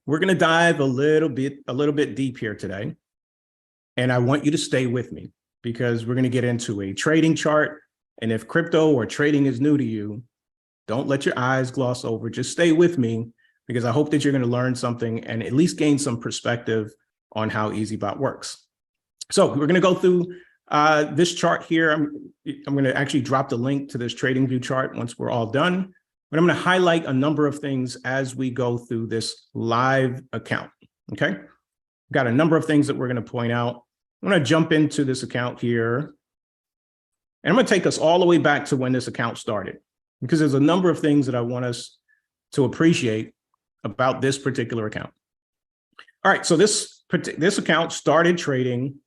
we're going to dive a little bit deep here today. And I want you to stay with me because we're going to get into a trading chart. And if crypto or trading is new to you, don't let your eyes gloss over. Just stay with me because I hope that you're going to learn something and at least gain some perspective on how EazyBot works. So we're going to go through this chart here. I'm going to actually drop the link to this trading view chart once we're all done. But I'm going to highlight a number of things as we go through this live account. Okay. Got a number of things that we're going to point out. I'm going to jump into this account here. And I'm going to take us all the way back to when this account started, because there's a number of things that I want us to appreciate about this particular account. All right. So this account started trading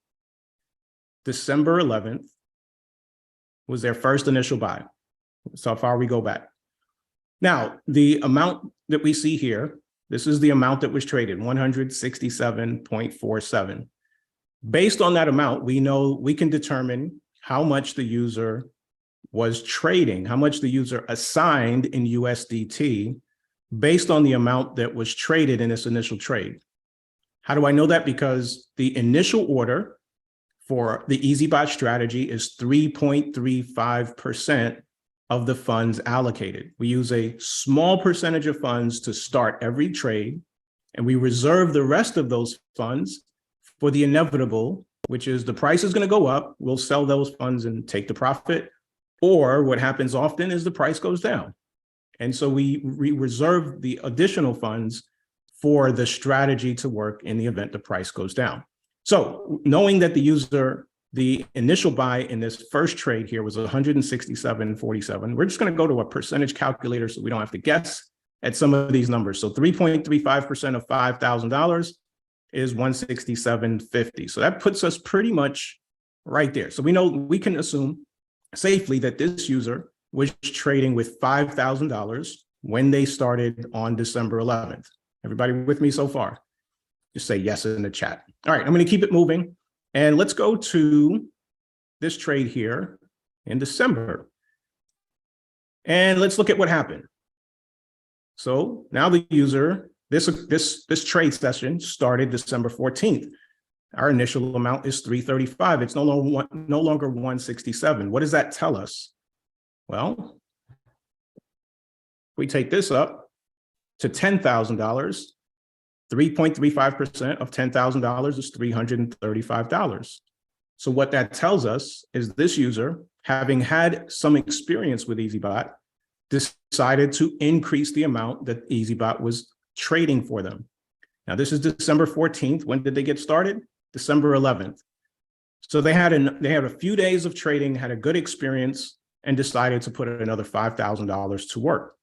December 11th, was their first initial buy. So how far we go back. Now, the amount that we see here, this is the amount that was traded, 167.47. Based on that amount, we know we can determine how much the user was trading, how much the user assigned in USDT based on the amount that was traded in this initial trade. How do I know that? Because the initial order for the EazyBot strategy is 3.35% of the funds allocated. We use a small percentage of funds to start every trade, and we reserve the rest of those funds for the inevitable, which is the price is going to go up. We'll sell those funds and take the profit. Or what happens often is the price goes down. And so we reserve the additional funds for the strategy to work in the event the price goes down. So knowing that the initial buy in this first trade here was 167.47. We're just going to go to a percentage calculator so we don't have to guess at some of these numbers. So 3.35% of $5,000 is 167.50. So that puts us pretty much right there. So we know we can assume safely that this user was trading with $5,000 when they started on December 11th. Everybody with me so far? Just say yes in the chat. All right, I'm going to keep it moving. And let's go to this trade here in December. And let's look at what happened. So now the user, this trade session started December 14th. Our initial amount is 335. It's no longer 167. What does that tell us? Well, we take this up to $10,000. 3.35% of $10,000 is $335. So what that tells us is this user, having had some experience with EazyBot, decided to increase the amount that EazyBot was trading for them. Now, this is December 14th. When did they get started? December 11th. So they had a few days of trading, had a good experience, and decided to put another $5,000 to work.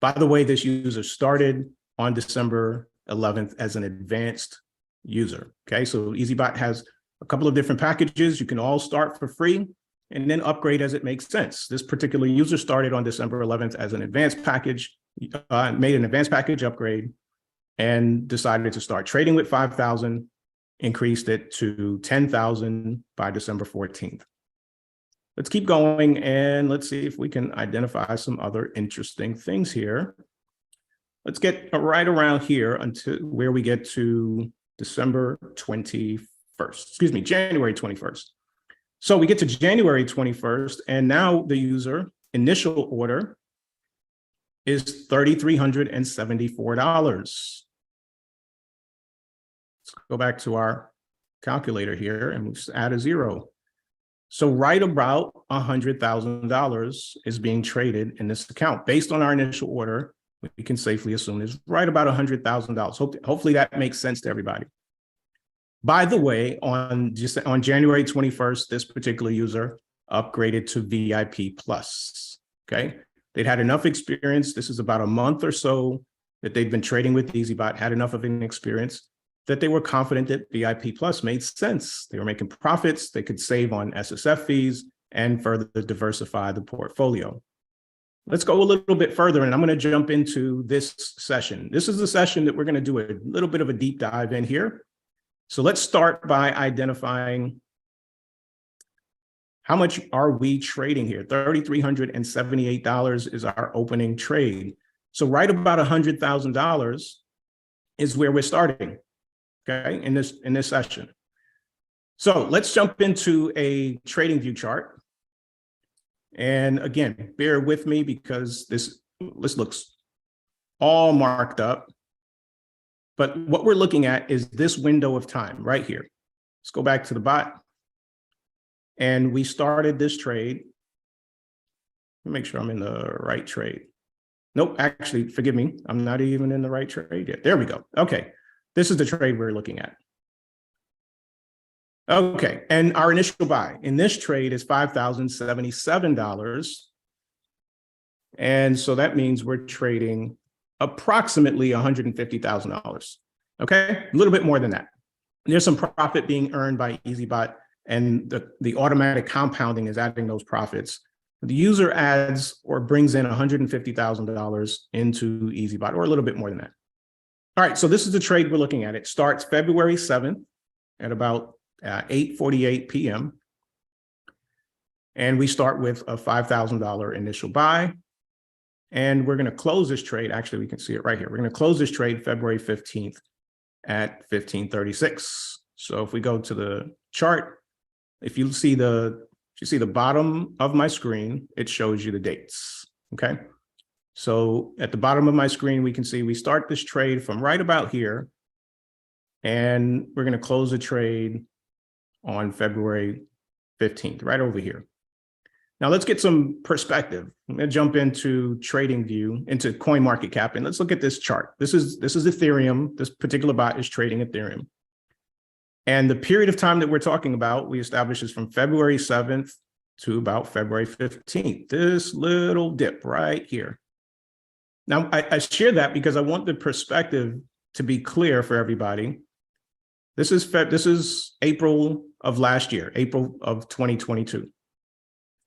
By the way, this user started on December 11th as an advanced user. Okay, so EazyBot has a couple of different packages. You can all start for free and then upgrade as it makes sense. This particular user started on December 11th as an advanced package, made an advanced package upgrade, and decided to start trading with 5,000, increased it to 10,000 by December 14th. Let's keep going and let's see if we can identify some other interesting things here. Let's get right around here until where we get to January 21st. So we get to January 21st, and now the user initial order is $3,374. Let's go back to our calculator here and we'll just add a zero. So right about $100,000 is being traded in this account. Based on our initial order, we can safely assume it's right about $100,000. Hopefully that makes sense to everybody. By the way, on January 21st, this particular user upgraded to VIP Plus. Okay, they'd had enough experience. This is about a month or so that they've been trading with EazyBot, had enough of an experience that they were confident that VIP Plus made sense. They were making profits. They could save on SSF fees and further diversify the portfolio. Let's go a little bit further, and I'm going to jump into this session. This is the session that we're going to do a little bit of a deep dive in here. So let's start by identifying how much are we trading here. $3,378 is our opening trade. So right about $100,000 is where we're starting, okay, in this session. So let's jump into a trading view chart. And again, bear with me because this looks all marked up. But what we're looking at is this window of time right here. Let's go back to the bot. And we started this trade. Let me make sure I'm in the right trade. Nope, actually, forgive me. I'm not even in the right trade yet. There we go. Okay, this is the trade we're looking at. Okay, and our initial buy in this trade is $5,077. And so that means we're trading approximately $150,000. Okay, a little bit more than that. There's some profit being earned by EazyBot, and the automatic compounding is adding those profits. The user adds or brings in $150,000 into EazyBot, or a little bit more than that. All right, so this is the trade we're looking at. It starts February 7th at about 8:48 p.m. And we start with a $5,000 initial buy. And we're going to close this trade. Actually, we can see it right here. We're going to close this trade February 15th at 15:36. So if we go to the chart, if you see the bottom of my screen, it shows you the dates. Okay. So at the bottom of my screen, we can see we start this trade from right about here, and we're going to close the trade on February 15th, right over here. Now let's get some perspective. I'm going to jump into trading view, into CoinMarketCap, and let's look at this chart. This is Ethereum. This particular bot is trading Ethereum. And the period of time that we're talking about, we established is from February 7th to about February 15th, this little dip right here. Now, I share that because I want the perspective to be clear for everybody. This is April of last year, April of 2022.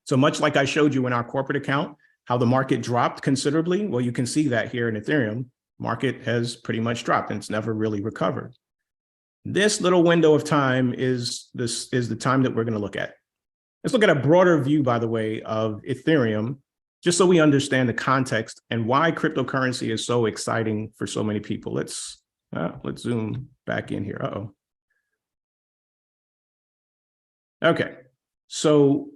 So much like I showed you in our corporate account, how the market dropped considerably, well, you can see that here in Ethereum, market has pretty much dropped and it's never really recovered. This little window of time is the time that we're going to look at. Let's look at a broader view, by the way, of Ethereum, just so we understand the context and why cryptocurrency is so exciting for so many people. Let's zoom back in here. Uh-oh. Okay, so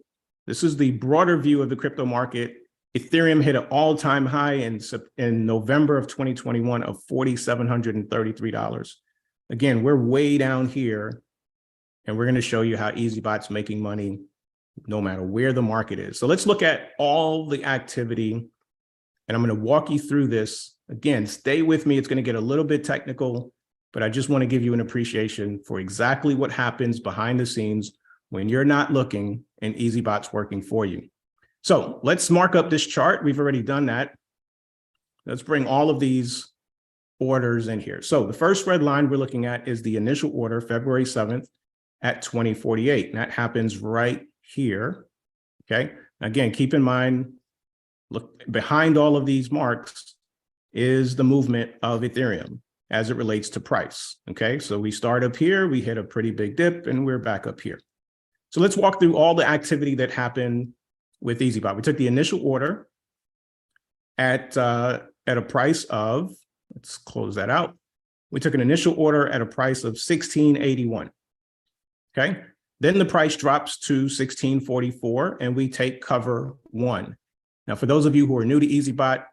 this is the broader view of the crypto market. Ethereum hit an all-time high in November of 2021 of $4,733. Again, we're way down here, and we're going to show you how EazyBot's making money no matter where the market is. So let's look at all the activity, and I'm going to walk you through this. Again, stay with me. It's going to get a little bit technical, but I just want to give you an appreciation for exactly what happens behind the scenes when you're not looking and EazyBot's working for you. So let's mark up this chart. We've already done that. Let's bring all of these orders in here. So the first red line we're looking at is the initial order, February 7th at 20:48. And that happens right here. Okay. Again, keep in mind, look behind all of these marks is the movement of Ethereum as it relates to price. Okay. So we start up here, we hit a pretty big dip, and we're back up here. So let's walk through all the activity that happened with EazyBot. We took the initial order at a price of, let's close that out. We took an initial order at a price of $16.81. Okay. Then the price drops to $16.44, and we take cover one. Now, for those of you who are new to EazyBot,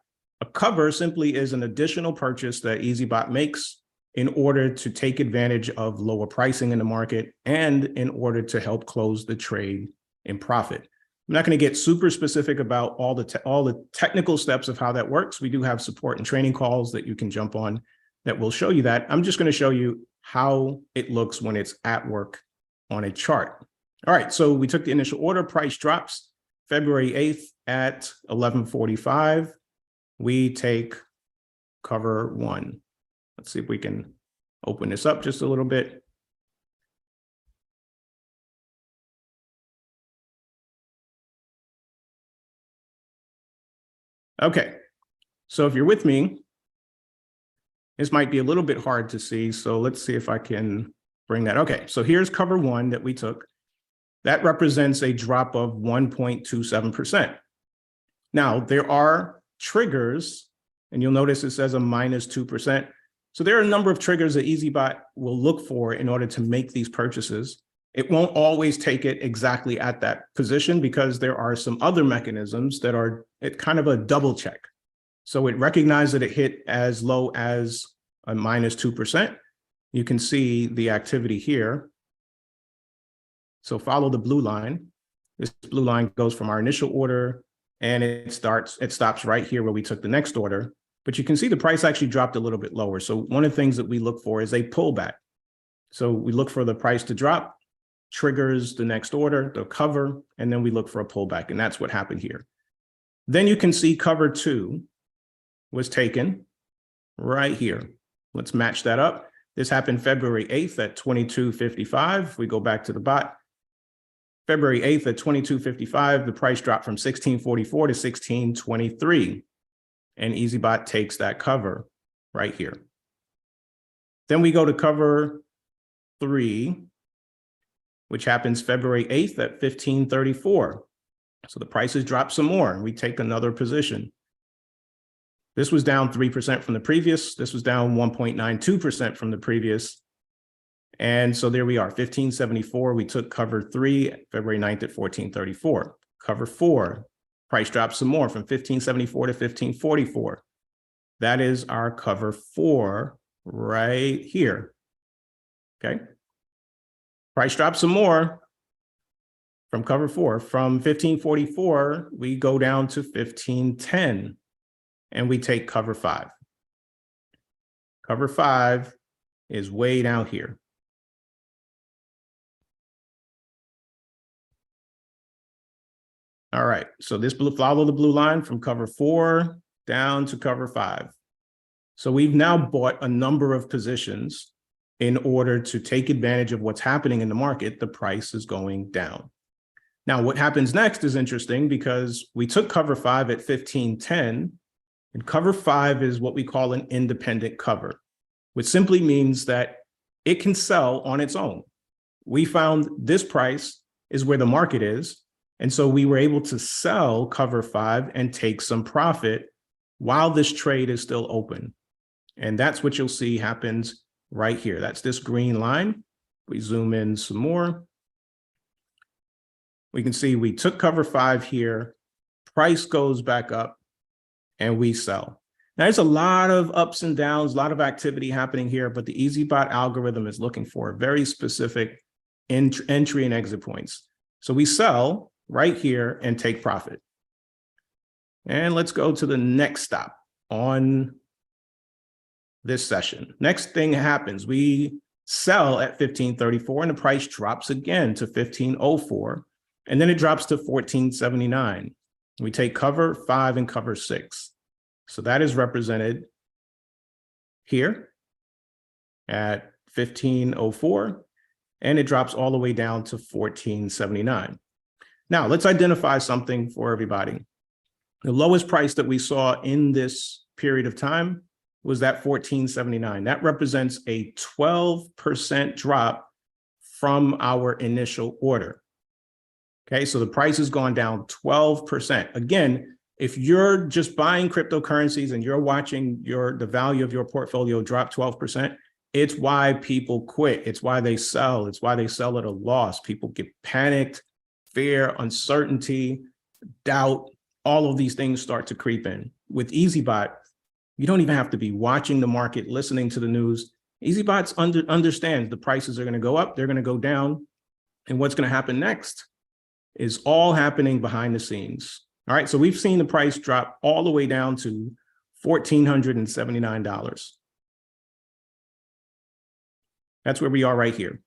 a cover simply is an additional purchase that EazyBot makes in order to take advantage of lower pricing in the market and in order to help close the trade in profit. I'm not going to get super specific about all the technical steps of how that works. We do have support and training calls that you can jump on that will show you that. I'm just going to show you how it looks when it's at work on a chart. All right, so we took the initial order, price drops February 8th at 11:45. We take cover one. Let's see if we can open this up just a little bit. Okay, so if you're with me, this might be a little bit hard to see, so let's see if I can bring that. Okay, so here's cover one that we took. That represents a drop of 1.27%. Now, there are triggers, and you'll notice it says a -2%. So there are a number of triggers that EazyBot will look for in order to make these purchases. It won't always take it exactly at that position because there are some other mechanisms that are kind of a double check. So it recognized that it hit as low as a -2%. You can see the activity here. So follow the blue line. This blue line goes from our initial order and it stops right here where we took the next order. But you can see the price actually dropped a little bit lower. So one of the things that we look for is a pullback. So we look for the price to drop, triggers the next order, the cover, and then we look for a pullback. And that's what happened here. Then you can see cover 2 was taken right here. Let's match that up. This happened February 8th at 22.55. We go back to the bot. February 8th at 22.55, the price dropped from 16.44 to 16.23. And EazyBot takes that cover right here. Then we go to cover 3, which happens February 8th at 15.34. So the prices drop some more and we take another position. This was down 3% from the previous. This was down 1.92% from the previous. And so there we are, 15.74. We took cover 3, February 9th at 14.34. Cover 4, price dropped some more from 15.74 to 15.44. That is our cover 4 right here. Okay. Price dropped some more from cover 4. From 15.44, we go down to 15.10 and we take cover 5. Cover 5 is way down here. All right, so this follow the blue line from cover 4 down to cover 5. So we've now bought a number of positions in order to take advantage of what's happening in the market. The price is going down. Now, what happens next is interesting because we took cover 5 at 15.10, and cover 5 is what we call an independent cover, which simply means that it can sell on its own. We found this price is where the market is. And so we were able to sell cover 5 and take some profit while this trade is still open. And that's what you'll see happens right here. That's this green line. We zoom in some more. We can see we took cover 5 here, price goes back up and we sell. Now, there's a lot of ups and downs, a lot of activity happening here, but the EazyBot algorithm is looking for very specific entry and exit points. So we sell right here and take profit. And let's go to the next stop on this session. Next thing happens, we sell at 15.34 and the price drops again to 15.04 and then it drops to 14.79. We take cover 5 and cover 6. So that is represented here at 15.04 and it drops all the way down to 14.79. Now, let's identify something for everybody. The lowest price that we saw in this period of time was that 14.79. That represents a 12% drop from our initial order. Okay, so the price has gone down 12%. Again, if you're just buying cryptocurrencies and you're watching the value of your portfolio drop 12%, it's why people quit. It's why they sell. It's why they sell at a loss. People get panicked. Fear, uncertainty, doubt, all of these things start to creep in. With EazyBot, you don't even have to be watching the market, listening to the news. EazyBot understands the prices are going to go up, they're going to go down, and what's going to happen next is all happening behind the scenes. All right, so we've seen the price drop all the way down to $1,479. That's where we are right here.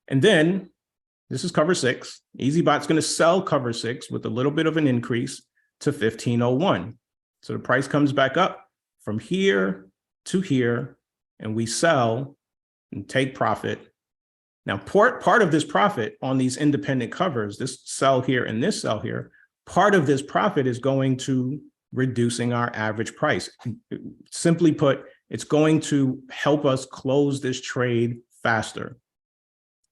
And then this is cover 6. EazyBot's going to sell cover 6 with a little bit of an increase to 15.01. So the price comes back up from here to here, and we sell and take profit. Now, part of this profit on these independent covers, this sell here and this sell here, part of this profit is going to reducing our average price. Simply put, it's going to help us close this trade faster.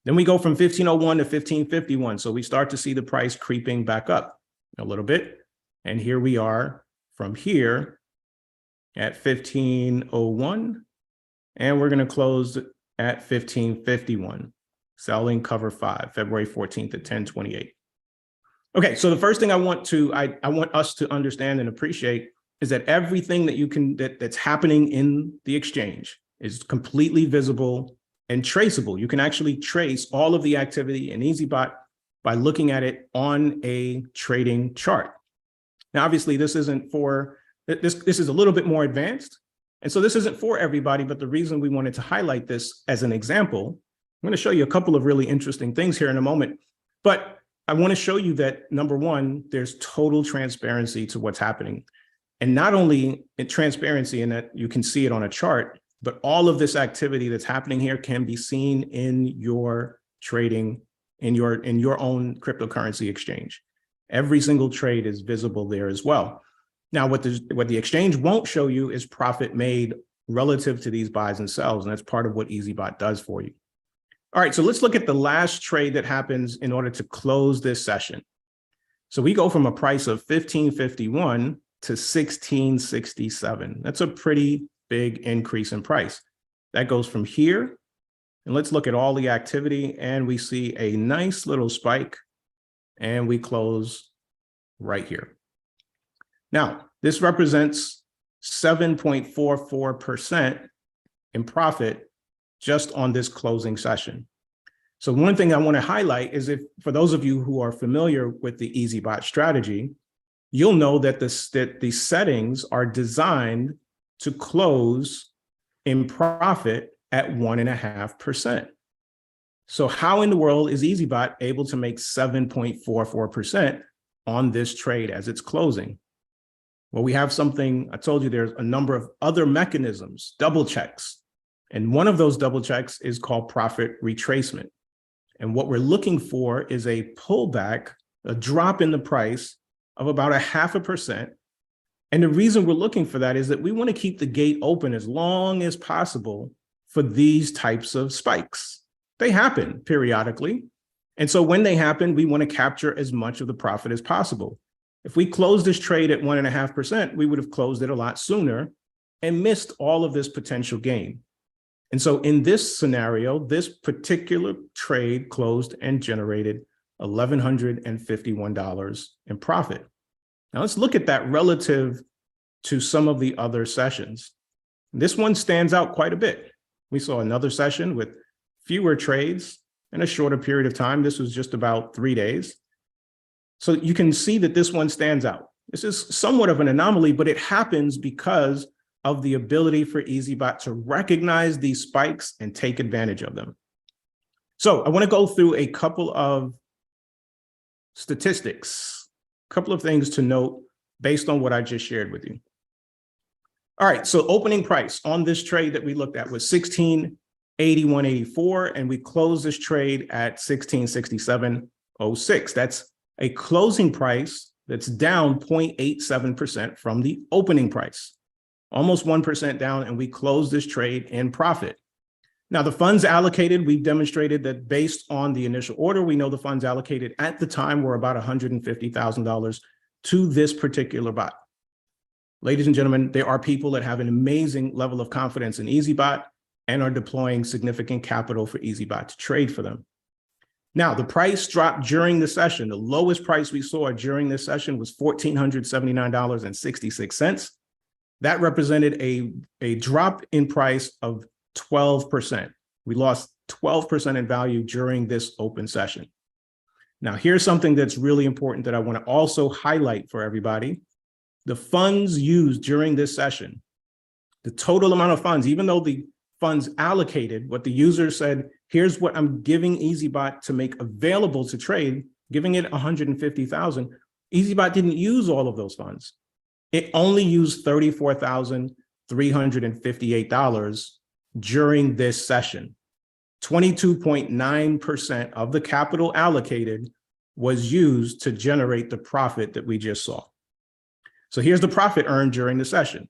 Then we go from 15.01 to 15.51. So we start to see the price creeping back up a little bit. And here we are from here at 15.01 And we're going to close at 1551, selling cover 5, February 14th at 1028. Okay, so the first thing I want us to understand and appreciate is that everything that's happening in the exchange is completely visible and traceable. You can actually trace all of the activity in EazyBot by looking at it on a trading chart. Now, obviously, this is a little bit more advanced. And so this isn't for everybody, but the reason we wanted to highlight this as an example, I'm going to show you a couple of really interesting things here in a moment. But I want to show you that, number one, there's total transparency to what's happening. And not only in transparency in that you can see it on a chart, but all of this activity that's happening here can be seen in your trading, in your own cryptocurrency exchange. Every single trade is visible there as well. Now, what the exchange won't show you is profit made relative to these buys and sells, and that's part of what EazyBot does for you. All right, so let's look at the last trade that happens in order to close this session. So we go from a price of 1551 to 1667. That's a pretty big increase in price. That goes from here, and let's look at all the activity, and we see a nice little spike, and we close right here. Now, this represents 7.44% in profit just on this closing session. So one thing I want to highlight is, if for those of you who are familiar with the EazyBot strategy, you'll know that the settings are designed to close in profit at 1.5%. So how in the world is EazyBot able to make 7.44% on this trade as it's closing? Well, we have something, I told you there's a number of other mechanisms, double checks. And one of those double checks is called profit retracement. And what we're looking for is a pullback, a drop in the price of about 0.5%. And the reason we're looking for that is that we want to keep the gate open as long as possible for these types of spikes. They happen periodically. And so when they happen, we want to capture as much of the profit as possible. If we closed this trade at 1.5%, we would have closed it a lot sooner and missed all of this potential gain. And so in this scenario, this particular trade closed and generated $1,151 in profit. Now let's look at that relative to some of the other sessions. This one stands out quite a bit. We saw another session with fewer trades in a shorter period of time. This was just about 3 days. So you can see that this one stands out. This is somewhat of an anomaly, but it happens because of the ability for EazyBot to recognize these spikes and take advantage of them. So I want to go through a couple of statistics, a couple of things to note based on what I just shared with you. All right, so opening price on this trade that we looked at was 1681.84, and we closed this trade at 1667.06. That's a closing price that's down 0.87% from the opening price, almost 1% down, and we closed this trade in profit. Now, the funds allocated, we've demonstrated that based on the initial order, we know the funds allocated at the time were about $150,000 to this particular bot. Ladies and gentlemen, there are people that have an amazing level of confidence in EazyBot and are deploying significant capital for EazyBot to trade for them. Now, the price dropped during the session. The lowest price we saw during this session was $1,479.66. That represented a drop in price of 12%. We lost 12% in value during this open session. Now, here's something that's really important that I want to also highlight for everybody. The funds used during this session, the total amount of funds, even though the funds allocated, what the user said, here's what I'm giving EazyBot to make available to trade, giving it $150,000. EazyBot didn't use all of those funds. It only used $34,358 during this session. 22.9% of the capital allocated was used to generate the profit that we just saw. So here's the profit earned during the session.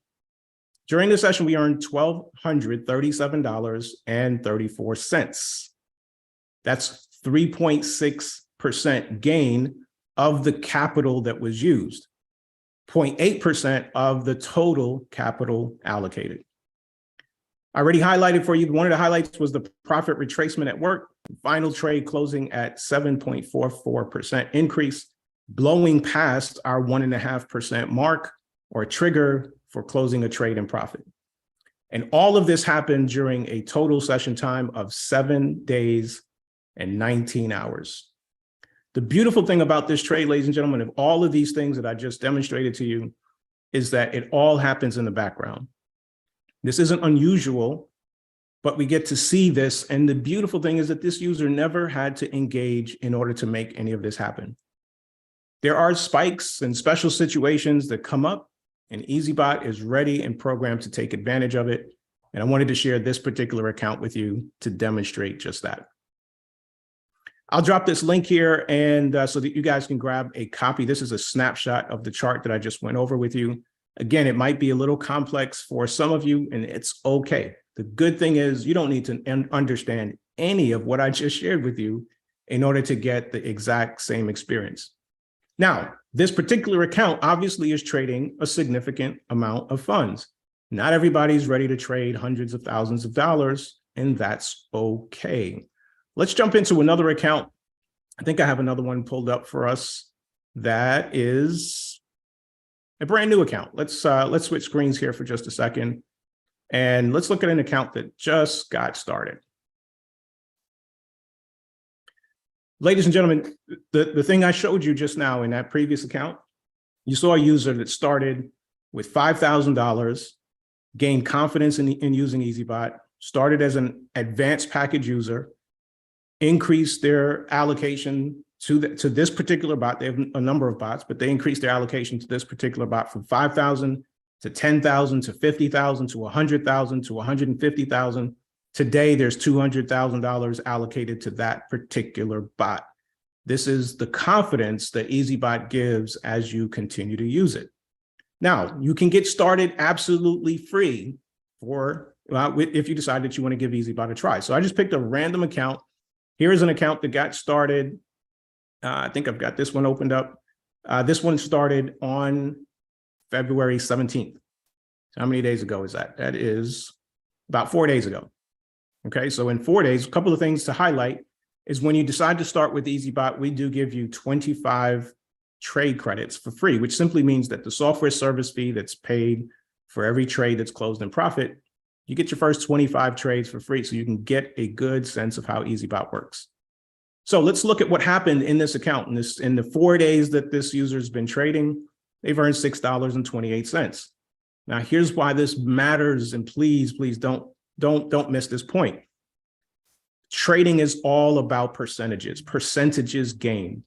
During the session, we earned $1,237.34. That's 3.6% gain of the capital that was used, 0.8% of the total capital allocated. I already highlighted for you. One of the highlights was the profit retracement at work. Final trade closing at 7.44% increase, blowing past our 1.5% mark or trigger for closing a trade in profit. And all of this happened during a total session time of 7 days and 19 hours. The beautiful thing about this trade, ladies and gentlemen, of all of these things that I just demonstrated to you, is that it all happens in the background. This isn't unusual, but we get to see this. And the beautiful thing is that this user never had to engage in order to make any of this happen. There are spikes and special situations that come up, and EazyBot is ready and programmed to take advantage of it. And I wanted to share this particular account with you to demonstrate just that. I'll drop this link here and so that you guys can grab a copy. This is a snapshot of the chart that I just went over with you. Again, it might be a little complex for some of you, and it's okay. The good thing is you don't need to understand any of what I just shared with you in order to get the exact same experience. Now, this particular account obviously is trading a significant amount of funds. Not everybody's ready to trade hundreds of thousands of dollars, and that's okay. Let's jump into another account. I think I have another one pulled up for us. That is a brand new account. Let's switch screens here for just a second. And let's look at an account that just got started. Ladies and gentlemen, the thing I showed you just now in that previous account, you saw a user that started with $5,000, gained confidence in using EazyBot, started as an advanced package user, increased their allocation to this particular bot. They have a number of bots, but they increased their allocation to this particular bot from 5,000 to 10,000 to 50,000 to 100,000 to 150,000. Today, there's $200,000 allocated to that particular bot. This is the confidence that EazyBot gives as you continue to use it. Now, you can get started absolutely free if you decide that you want to give EazyBot a try. So I just picked a random account. Here is an account that got started. I think I've got this one opened up. This one started on February 17th. So how many days ago is that? That is about 4 days ago. Okay, so in 4 days, a couple of things to highlight is when you decide to start with EazyBot, we do give you 25 trade credits for free, which simply means that the software service fee that's paid for every trade that's closed in profit, you get your first 25 trades for free so you can get a good sense of how EazyBot works. So let's look at what happened in this account. In the 4 days that this user's been trading, they've earned $6.28. Now, here's why this matters, and please don't miss this point. Trading is all about percentages gained.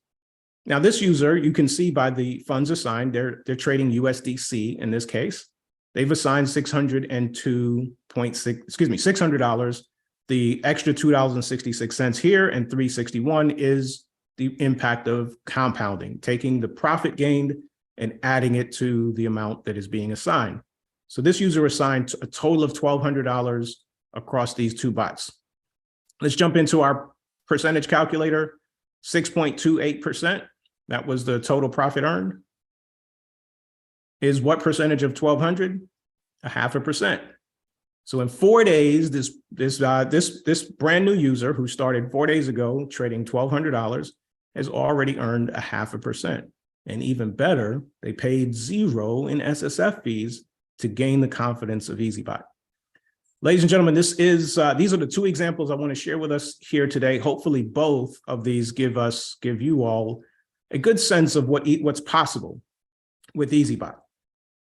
Now, this user, you can see by the funds assigned, they're trading USDC in this case. They've assigned $600. The extra $2.66 here and $3.61 is the impact of compounding, taking the profit gained and adding it to the amount that is being assigned. So this user assigned a total of $1,200 across these two bots. Let's jump into our percentage calculator, 6.28%. That was the total profit earned. Is what percentage of 1,200? 0.5%. So in 4 days, this brand new user who started 4 days ago trading $1,200 has already earned 0.5%. And even better, they paid zero in SSF fees to gain the confidence of EazyBot. Ladies and gentlemen, these are the two examples I want to share with us here today. Hopefully, both of these give you all a good sense of what's possible with EazyBot.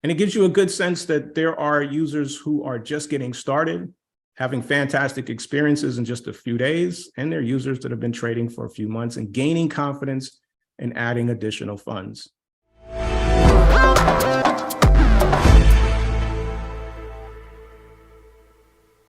And it gives you a good sense that there are users who are just getting started, having fantastic experiences in just a few days, and there are users that have been trading for a few months and gaining confidence and adding additional funds.